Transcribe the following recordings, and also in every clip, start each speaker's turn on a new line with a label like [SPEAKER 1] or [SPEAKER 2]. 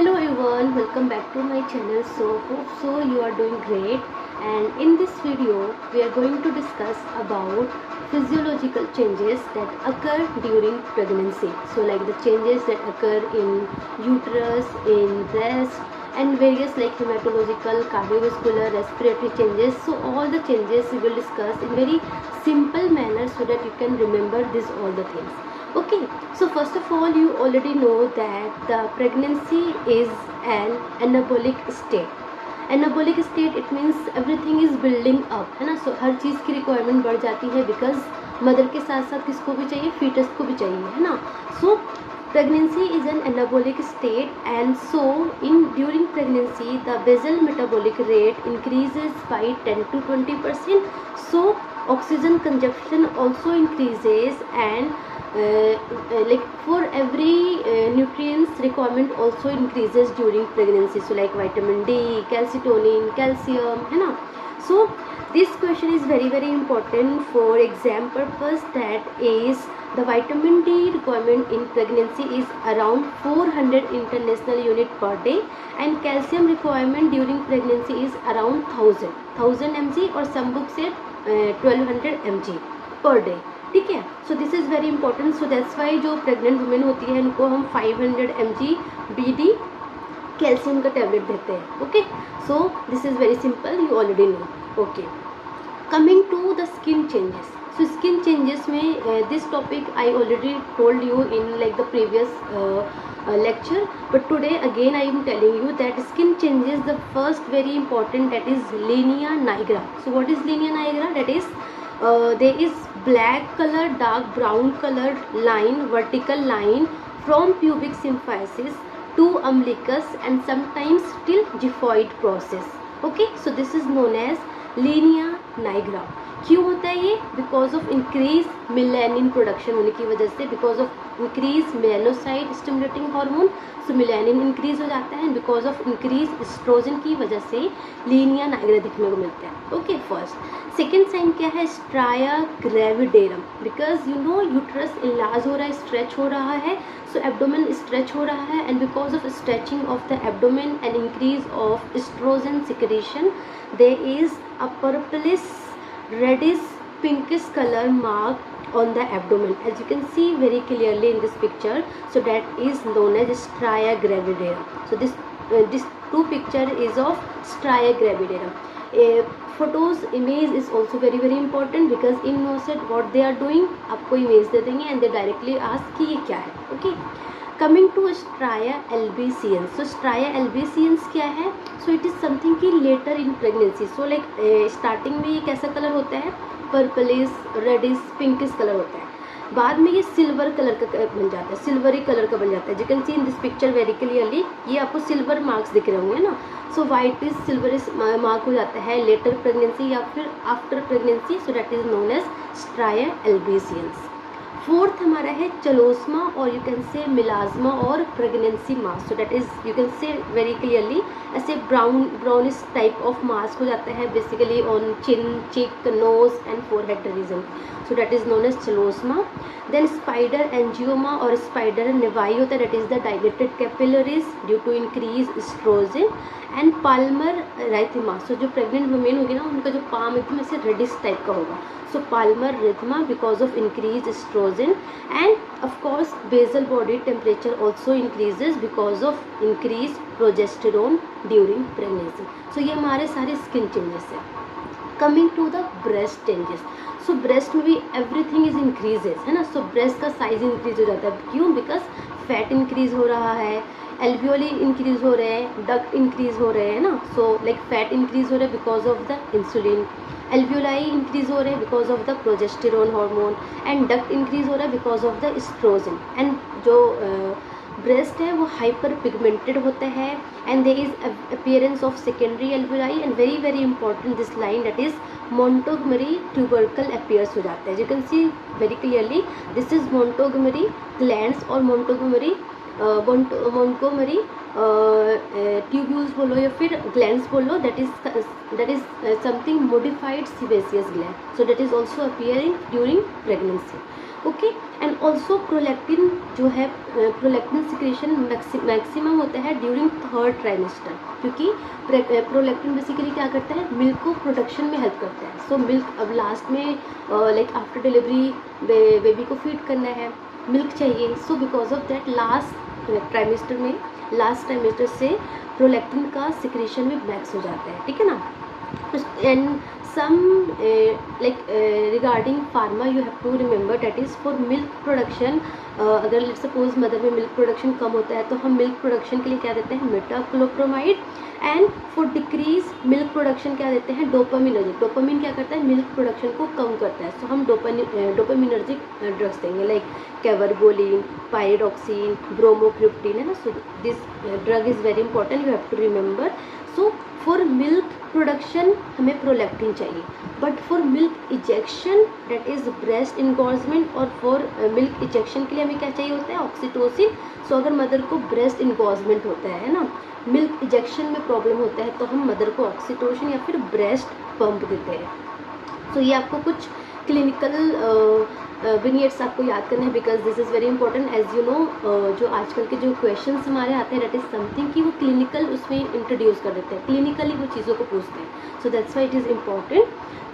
[SPEAKER 1] Hello everyone, welcome back to my channel. Hope you are doing great, and in this video we are going to discuss about physiological changes that occur during pregnancy. So like the changes that occur in uterus, in breast, and various like hematological, cardiovascular, respiratory changes. So all the changes we will discuss in very simple manner so that you can remember these all the things. Okay, so first of all, you already know that the pregnancy is an anabolic state. Anabolic state, it means everything is building up, है ना. So हर चीज़ की requirement बढ़ जाती है because mother के साथ साथ किसको भी चाहिए, fetus को भी चाहिए, है ना. So pregnancy is an anabolic state, and so during pregnancy the basal metabolic rate increases by 10 to 20%. So oxygen consumption also increases, and like for every nutrients requirement also increases during pregnancy. So like vitamin D, calcitonin, calcium, है ना. So this question is very important for exam purpose. That is, the vitamin D requirement in pregnancy is around 400 international unit per day, and calcium requirement during pregnancy is around 1000 mg, और some book से 1200 mg per day. ठीक है. So this is very important. So that's why जो pregnant women होती है इनको हम 500 mg BD calcium का टैबलेट देते हैं. Okay, so this is very simple, you already know. Okay, coming to the skin changes. So skin changes में this topic I already told you in like the previous lecture, but today again I am telling you that skin changes. The first very important, that is linea nigra. So what is linea nigra? That is there is black color, dark brown colored line, vertical line from pubic symphysis to umbilicus, and sometimes till gyphoid process. Okay, so this is known as linea nigra. क्यों होता है ये? Because of increase melanin production होने की वजह से, because of increase melanocyte stimulating hormone. So melanin increase हो जाता है, बिकॉज ऑफ इंक्रीज एस्ट्रोजन की वजह से लीनिया नाइग्रा दिखने को मिलता है. Okay, first. सेकेंड साइन क्या है? Striae gravidarum. Because you know uterus इलाज हो रहा है, स्ट्रेच हो रहा है, सो एब्डोमेन स्ट्रेच हो रहा है, and because of stretching of the abdomen and increase of oestrogen secretion, there is a purplish reddish pinkish color mark on the abdomen, as you can see very clearly in this picture. So that is known as stria gravidarum. So this two picture is of stria gravidarum. Photos image is also very important, because in NOCET what they are doing, आपको image दे देंगे and they directly ask कि ये क्या है. Okay, coming to striae albicans. So striae albicans क्या है? So it is something की later in pregnancy. So like starting में ये कैसा कलर होता है? पर्पलिश, रेडिश, पिंकिश कलर होता है. बाद में ये सिल्वर कलर का बन जाता है, सिल्वरी कलर का बन जाता है. You can see in this picture very clearly. ये आपको सिल्वर मार्क्स दिख रहे होंगे ना. So white is silverish mark हो जाता है लेटर प्रेगनेंसी या फिर after pregnancy. So that is known as striae albicans. Fourth हमारा है चलोस्मा, और यू कैन से मिलाज्मा और pregnancy mask. So that is you can say very clearly ऐसे ब्राउनिश टाइप ऑफ मास्क हो जाता है basically on chin, cheek, nose and forehead region. So that is known as chloasma. Then spider angioma और spider naevi होता है, that is the dilated capillaries due to increase oestrogen. And palmar erythema. So जो pregnant women होगी ना, उनका जो palm एकदम ऐसे रेडिश टाइप का होगा. So palmar rhythma because of increased estrogen, and of course basal body temperature also increases because of increased progesterone during pregnancy. So ये हमारे सारे skin changes हैं. Coming to the breast changes. So breast में भी everything is increases, है ना. So breast का size increase हो जाता है. क्यों? Because fat increase हो रहा है, एल्वियोली इंक्रीज हो रहे हैं, डक्ट इंक्रीज हो रहे हैं ना. सो लाइक फैट इंक्रीज हो रहे हैं because of the insulin, alveoli increase हो रहे हैं because of the progesterone hormone, and duct increase हो रहा है because of the oestrogen. And जो ब्रेस्ट है वो हाइपर पिगमेंटेड होता है, and there is appearance of secondary alveoli, and very important this line, that is Montgomery tubercle appears हो जाता है. You can see very clearly this is Montgomery glands और Montgomery tubules बोलो या फिर ग्लैंड्स बोलो. That is something modified sebaceous gland. So that is also appearing during pregnancy. Okay. And also prolactin जो है, प्रोलैक्टिन सिक्रेशन मैक्सिमम होता है during third trimester, क्योंकि प्रोलैक्टिन बेसिकली क्या करता है, मिल्क को प्रोडक्शन में हेल्प करता है। सो मिल्क अब लास्ट में लाइक आफ्टर डिलीवरी बेबी को फीड करना है, मिल्क चाहिए। So because of that last trimester से प्रोलैक्टिन का सिक्रेशन में मैक्स हो जाता है, ठीक है ना। And some like regarding pharma you have to remember that is for milk production, अगर लेट्स सपोज मदर में मिल्क प्रोडक्शन कम होता है तो हम मिल्क प्रोडक्शन के लिए क्या देते हैं, metoclopramide. And for decrease milk production क्या देते हैं, डोपामिनर्जिक। डोपामिन क्या करता है, मिल्क प्रोडक्शन को कम करता है। सो हम डोपामिनर्जिक ड्रग्स देंगे, लाइक कैवर्गोलिन, पायरिडॉक्सिन, ब्रोमोक्रिप्टिन, है ना। So this drug is very important, you have to remember. So for milk production हमें प्रोलैक्टिन चाहिए, but for milk ejection that is breast engorgement, और फॉर मिल्क इजेक्शन के लिए हमें क्या चाहिए होता है, ऑक्सीटोसिन। सो अगर मदर को ब्रेस्ट इनगॉर्जमेंट होता है ना, मिल्क इजेक्शन में प्रॉब्लम होता है, तो हम मदर को ऑक्सीटोसिन या फिर ब्रेस्ट पंप देते हैं। सो ये आपको कुछ क्लिनिकल विनियर्स आपको याद करना है, because this is very important. As you know, जो आजकल के जो क्वेश्चंस हमारे आते हैं दैट इज़ समथिंग कि वो क्लिनिकल उसमें इंट्रोड्यूस कर देते हैं, क्लिनिकली वो चीज़ों को पूछते हैं। So that's why it is important.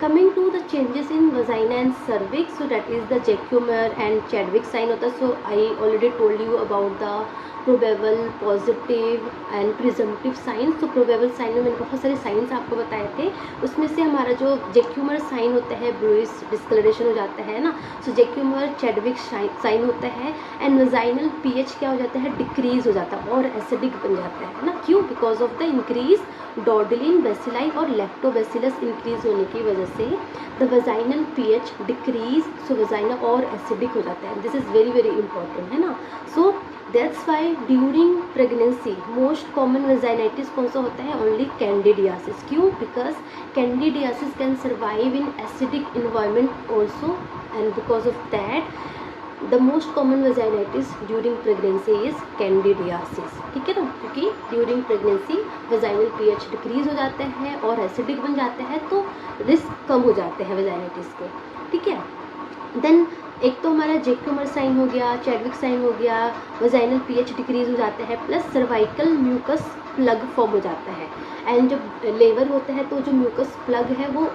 [SPEAKER 1] Coming to the changes in vagina and cervix, so that is the Jacquemier and Chadwick sign होता है। So I already told you about the probable, positive and presumptive signs. तो probable sign में मैंने बहुत सारे science आपको बताए थे, उसमें से हमारा जो जैक्यूमर साइन होता है, ब्रूइस डिस्कलरेशन हो जाता है ना। सो जैक्यूमर चैडविक साइन होता है। एंड वजाइनल पीएच क्या हो जाता है, डिक्रीज हो जाता है और एसिडिक बन जाता है ना। क्यों, because of the increase Doderlein bacilli और लैक्टोबैसिलस इंक्रीज होने की वजह से the vaginal pH decrease, so vagina और एसिडिक हो जाता है। This is very very important, है ना। So that's why during pregnancy most common vaginitis कौन सा होता है, ओनली कैंडिडियासिस। क्यों, because candidiasis can survive in acidic environment also, and because of that the most common vaginitis during pregnancy is candidiasis, ठीक है ना। क्योंकि during pregnancy vaginal pH decrease हो जाता है और एसिडिक बन जाता है, तो रिस्क कम हो जाते हैं वेजाइनाइटिस के, ठीक है। देन एक तो हमारा जैक्यूमर साइन हो गया, चैडविक साइन हो गया, वजाइनल पीएच डिक्रीज हो जाता है, plus cervical mucus plug form हो जाता है। एंड जब लेबर होता है तो जो म्यूकस प्लग है वो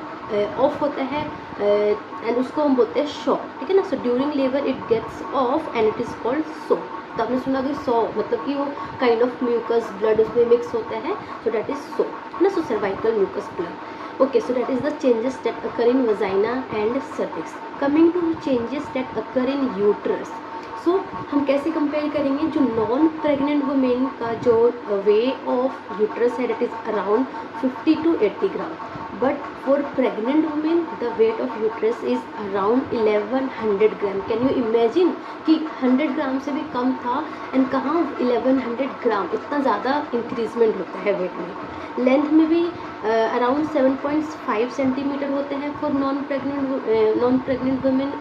[SPEAKER 1] ऑफ होता है, एंड उसको हम बोलते हैं शॉ, ठीक है ना। So during labour it gets off and it is called show. तो आपने सुना कि सो मतलब कि वो काइंड ऑफ म्यूकस ब्लड उसमें मिक्स होता है, सो दैट इज सो, है ना। So cervical mucus plug, okay, so that is the changes that occur in vagina and cervix. Coming to changes that occur in uterus, so हम कैसे compare करेंगे, जो non pregnant women का जो way of uterus है that is around 50 to 80 gram, but for pregnant women the weight of uterus is around 1100 gram. Can you imagine कि 100 ग्राम से भी कम था, एंड कहाँ 1100 ग्राम, इतना ज़्यादा इंक्रीजमेंट होता है वेट में। लेंथ में भी अराउंड 7.5 सेंटीमीटर होते हैं for non pregnant women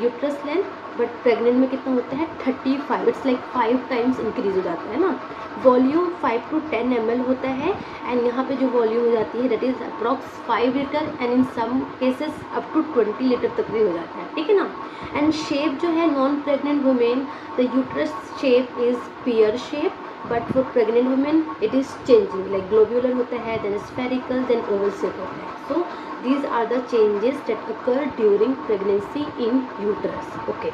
[SPEAKER 1] uterus length, but pregnant में कितना होता है 35, इट्स लाइक 5 टाइम्स इंक्रीज हो जाता है ना। वॉल्यूम 5 to 10 ml होता है, एंड यहाँ पे जो वॉल्यूम हो जाती है that is approx 5 litre, and in some cases up to 20 litre तक भी हो जाता है, ठीक है ना। एंड शेप जो है non pregnant women, the uterus shape is pear shape, but for pregnant women it is changing, like globular होता है, then spherical, then oval shape होता है। सो these are the changes that occur during pregnancy in uterus. Okay,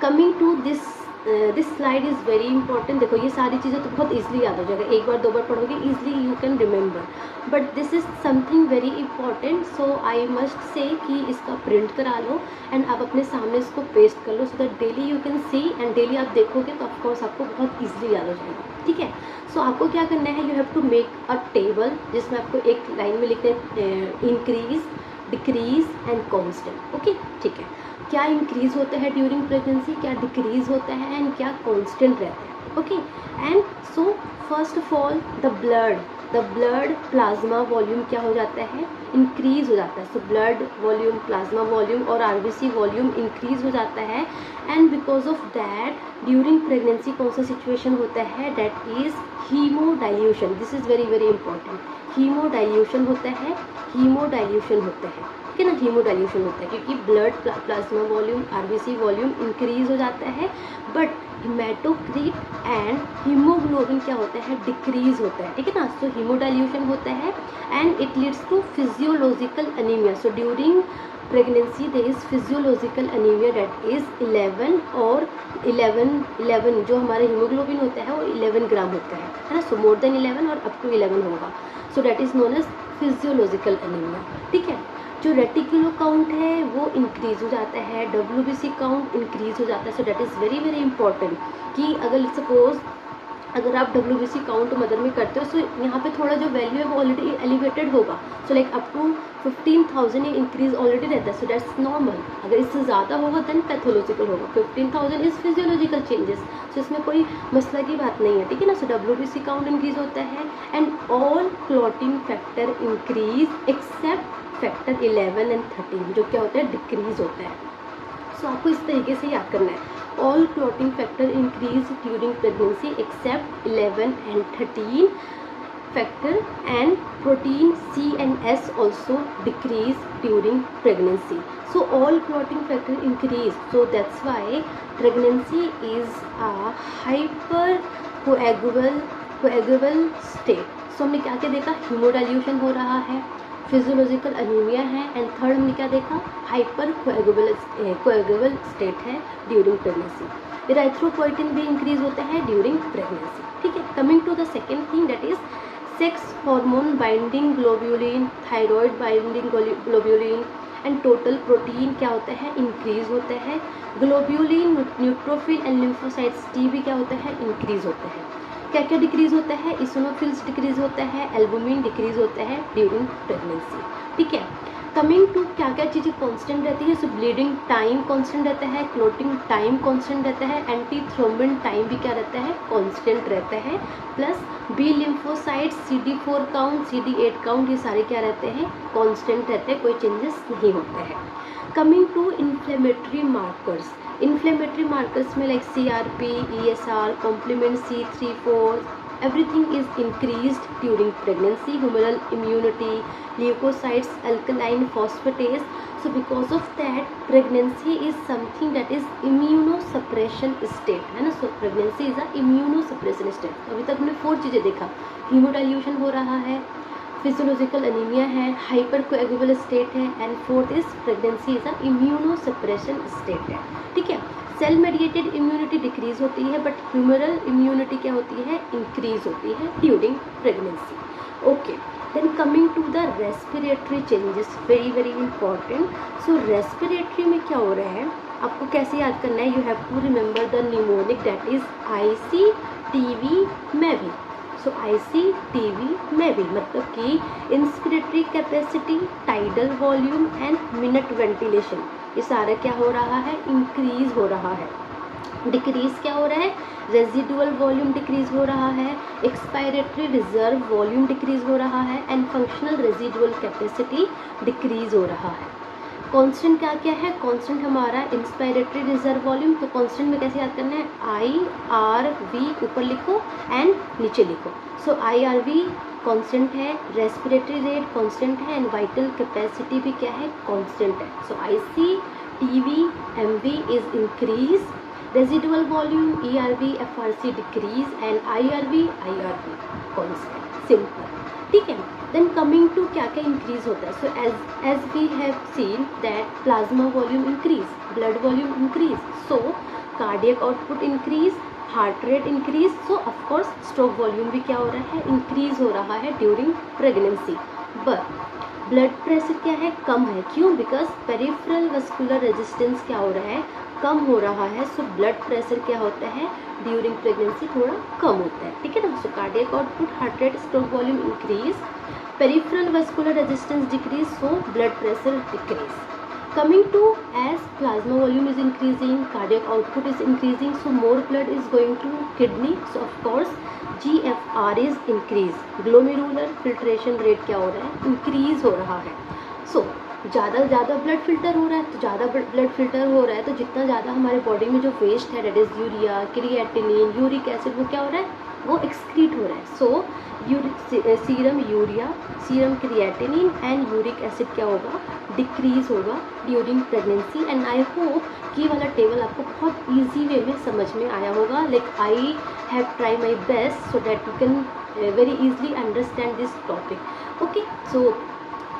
[SPEAKER 1] coming to this slide is very important. देखो ये सारी चीज़ें तो बहुत easily याद हो जाएगा, एक बार दो बार पढ़ोगे easily you can remember, but this is something very important, so I must say कि इसका print करा लो and आप अपने सामने इसको paste कर लो, so that daily you can see and daily आप देखोगे तो of course आपको बहुत easily याद हो जाएगा, ठीक है। सो आपको क्या करना है, you have to make a table जिसमें आपको एक लाइन में लिखते हैं increase, decrease and constant, okay, ठीक है। क्या इंक्रीज होता है ड्यूरिंग प्रेगनेंसी, क्या डिक्रीज होता है, एंड क्या कांस्टेंट रहता है, okay. And so first of all the blood plasma volume क्या हो जाता है, इंक्रीज हो जाता है। So blood volume, plasma volume और आरबीसी वॉल्यूम इंक्रीज हो जाता है, and because of that during pregnancy कौन सा सिचुएशन होता है, that is haemodilution. This is very very important, haemodilution होता है, हीमोडाइल्यूशन होता है, ठीक है ना, हीमोडाइल्यूशन होता है क्योंकि blood plasma volume RBC volume increase हो जाता है, बट हेमाटोक्रिट एंड हीमोग्लोबिन क्या होता है, डिक्रीज होता है, ठीक है ना। सो हीमोडाइल्यूशन होता है and it leads to physiological anaemia. So during pregnancy there is physiological anaemia that is 11 और 11 जो हमारा हीमोग्लोबिन होता है वो 11 ग्राम होता है ना। सो मोर देन 11 और अप टू 11 होगा, so that is known as physiological anaemia, ठीक है। जो रेटिकुलो काउंट है वो इंक्रीज हो जाता है, WBC काउंट इंक्रीज हो जाता है। So that is very very important कि अगर सपोज अगर आप WBC काउंट मदर में करते हो, सो यहाँ पे थोड़ा जो वैल्यू है वो ऑलरेडी एलिवेटेड होगा। सो लाइक अप टू 15,000 ये इंक्रीज ऑलरेडी रहता है, सो दैट्स नॉर्मल। अगर इससे ज़्यादा होगा देन पैथोलॉजिकल होगा। 15,000 इज फिजियोलॉजिकल चेंजेस, सो इसमें कोई मसला की बात नहीं है, ठीक है ना। सो WBC काउंट इंक्रीज होता है and all clotting factor increase except factor 11 and 13 जो क्या होता है, डिक्रीज होता है। सो आपको इस तरीके से याद करना है, all clotting factor increase during pregnancy except 11 and 13 factor and protein C and S also decrease during pregnancy. So all clotting factor increase. So that's why pregnancy is a hypercoagulable state. So हमने क्या क्या देखा, हीमोडाइल्यूशन हो रहा है, physiological anaemia है and third हमने क्या देखा, हाइपर कोएगुबल स्टेट है ड्यूरिंग प्रेगनेंसी। इराइथ्रोपोइटिन भी इंक्रीज होता है ड्यूरिंग प्रेगनेंसी, ठीक है। Coming to the second thing that is sex hormone binding globulin, thyroid binding globulin and total protein क्या होता है, इंक्रीज होता है। Globulin, neutrophil and lymphocytes T भी क्या होता है, इंक्रीज होता है। क्या क्या डिक्रीज होता है, इसिनोफिल्स डिक्रीज होता है, एल्बुमिन डिक्रीज होता है ड्यूरिंग प्रेगनेंसी, ठीक है। कमिंग टू क्या क्या चीज़ें कांस्टेंट रहती है, सो ब्लीडिंग टाइम कांस्टेंट रहता है, क्लोटिंग टाइम कांस्टेंट रहता है, एंटी थ्रोम्बिन टाइम भी क्या रहता है, कांस्टेंट रहता है, plus B lymphocytes, CD4 count, CD8 count, ये सारे क्या रहते हैं, कांस्टेंट रहते हैं, कोई चेंजेस नहीं होते हैं। Coming to inflammatory markers, inflammatory markers में like CRP, ESR, complement C3-4, everything is increased during pregnancy. Humoral immunity, leukocytes, alkaline phosphatase. So because of that, pregnancy is something that is immunosuppression state, है ना। So pregnancy is a immunosuppression state. अभी तक हमने 4 चीज़ें देखा, हीमोडाइल्यूशन हो रहा है, फिजियोलॉजिकल अनीमिया है, हाइपर कोएगुबल स्टेट है and fourth is pregnancy is a immunosuppression state है, ठीक है। सेल मेडिएटेड इम्यूनिटी डिक्रीज होती है बट ह्यूमरल इम्यूनिटी क्या होती है, इंक्रीज होती है during pregnancy, okay. Then coming to the respiratory changes, very very important. So respiratory में क्या हो रहा है, आपको कैसे याद करना है, you have to remember the mnemonic that is IC-TV MEVI। सो IC-TV MEVI मतलब कि inspiratory capacity, tidal volume and minute ventilation, ये सारा क्या हो रहा है, इंक्रीज हो रहा है। डिक्रीज क्या हो रहा है, रेजिडुअल वॉल्यूम डिक्रीज हो रहा है, एक्सपायरेटरी रिजर्व वॉल्यूम डिक्रीज हो रहा है and functional residual capacity decrease हो रहा है। कांस्टेंट क्या क्या है, कांस्टेंट हमारा इंस्पायरेटरी रिजर्व वॉल्यूम, तो कांस्टेंट में कैसे याद करना है, IRV ऊपर लिखो एंड नीचे लिखो। सो IRV कांस्टेंट है, रेस्पिरेटरी रेट कांस्टेंट है एंड वाइटल कैपेसिटी भी क्या है, कांस्टेंट है। सो IC-TV MV is increase, residual volume ERV FRC decrease and IRV constant, simple, ठीक है। देन कमिंग टू क्या क्या इंक्रीज होता है, so as we have seen that plasma volume increase, blood volume increase, so cardiac output increase, heart rate increase, so of course stroke volume भी क्या हो रहा है, इंक्रीज हो रहा है during pregnancy. But blood pressure क्या है, कम है, क्यों, बिकॉज पेरिफेरल वस्कुलर रेजिस्टेंस क्या हो रहा है, कम हो रहा है। सो ब्लड प्रेशर क्या होता है ड्यूरिंग प्रेगनेंसी, थोड़ा कम होता है, ठीक है ना। So cardiac output, heart rate, stroke volume increase, peripheral vascular resistance decrease, so blood pressure decrease. Coming to as plasma volume is increasing, cardiac output is increasing, so more blood is going to kidney, so of course GFR is increase, glomerular filtration rate क्या हो रहा है, increase हो रहा है। so ज़्यादा blood filter हो रहा है, तो ज़्यादा ब्लड फिल्टर हो रहा है तो जितना ज़्यादा हमारे बॉडी में जो वेस्ट है that is urea, creatinine, uric acid, वो क्या हो रहा है, वो एक्सक्रीट हो रहा है। So serum urea, serum creatinine and uric acid क्या होगा, डिक्रीज होगा during pregnancy. And I hope कि ये वाला टेबल आपको बहुत ईजी वे में समझ में आया होगा। Like I have try my best so that you can very easily understand this topic. Okay, so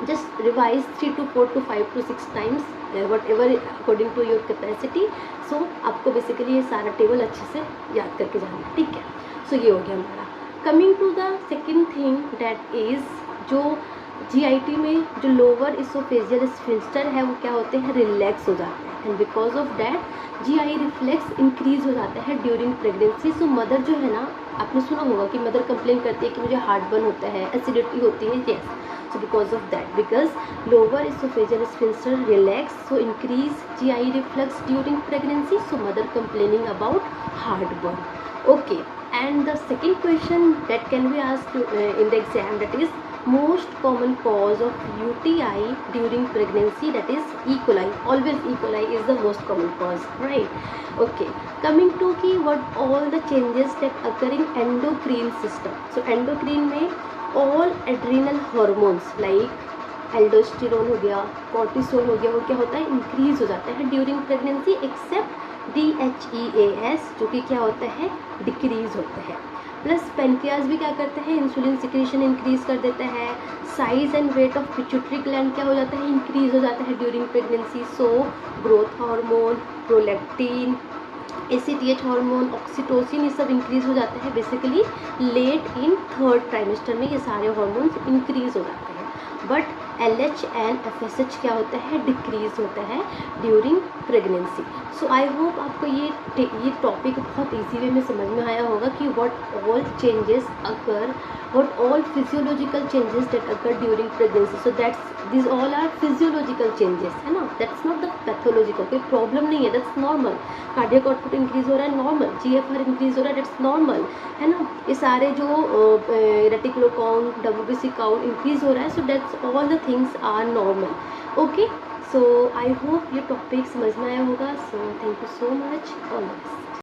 [SPEAKER 1] just revise 3 to 4 to 5 to 6 times whatever according to your capacity. So आपको basically ये सारा table अच्छे से याद करके जाना है, ठीक है। सो ये हो गया हमारा। Coming to the second thing that is जो GIT में जो लोअर इसोफेजियल स्फिंक्टर है वो क्या होते हैं, रिलैक्स हो जाते हैं। And because of that GI reflex increase हो जाता है ड्यूरिंग प्रेगनेंसी। सो मदर जो है ना, आपने सुना होगा कि मदर कंप्लेन करती है कि मुझे हार्टबर्न होता है, एसिडिटी होती है। Yes, so because of that, because lower oesophageal sphincter relax, so increase GI reflex during pregnancy, so mother complaining about heartburn. Okay, and the second question that can be asked in the exam, that is most common cause of UTI during pregnancy, that is E. coli. Always E. coli is the most common cause, right? Okay, coming to ki what all the changes that occur in endocrine system. So endocrine में all adrenal hormones like aldosterone हो गया, cortisol हो गया, वो क्या होता है, increase हो जाता है ड्यूरिंग प्रेगनेंसी, एक्सेप्ट DHEAS जो कि क्या होता है, डिक्रीज होता है। प्लस पेनक्रियाज भी क्या करते हैं, इंसुलिन सिक्रीशन इंक्रीज कर देता है। Size and weight of pituitary gland क्या हो जाता है, इंक्रीज हो जाता है during pregnancy. So growth hormone, prolactin, ACTH hormone, oxytocin, ये सब इंक्रीज हो जाते हैं basically let in third trimester में, ये सारे हार्मोन्स इंक्रीज हो जाते हैं। बट LH एंड FSH क्या होता है, डिक्रीज होता है during pregnancy. So I hope आपको ये टॉपिक बहुत ईजी वे में समझ में आया होगा कि what all changes occur, what all physiological changes that occur during pregnancy. So that's this all are physiological changes, है ना, दैट्स नॉट द पैथोलॉजिकल, कोई प्रॉब्लम नहीं है, that's normal. Cardiac output increase हो रहा है, नॉर्मल। GFR इंक्रीज हो रहा है, दैट्स नॉर्मल, है ना। ये सारे जो reticulo count, WBC count increase हो रहा है, so that's all the things are normal. Okay, so I hope ये टॉपिक समझ में आया होगा। So thank you so much, all the best.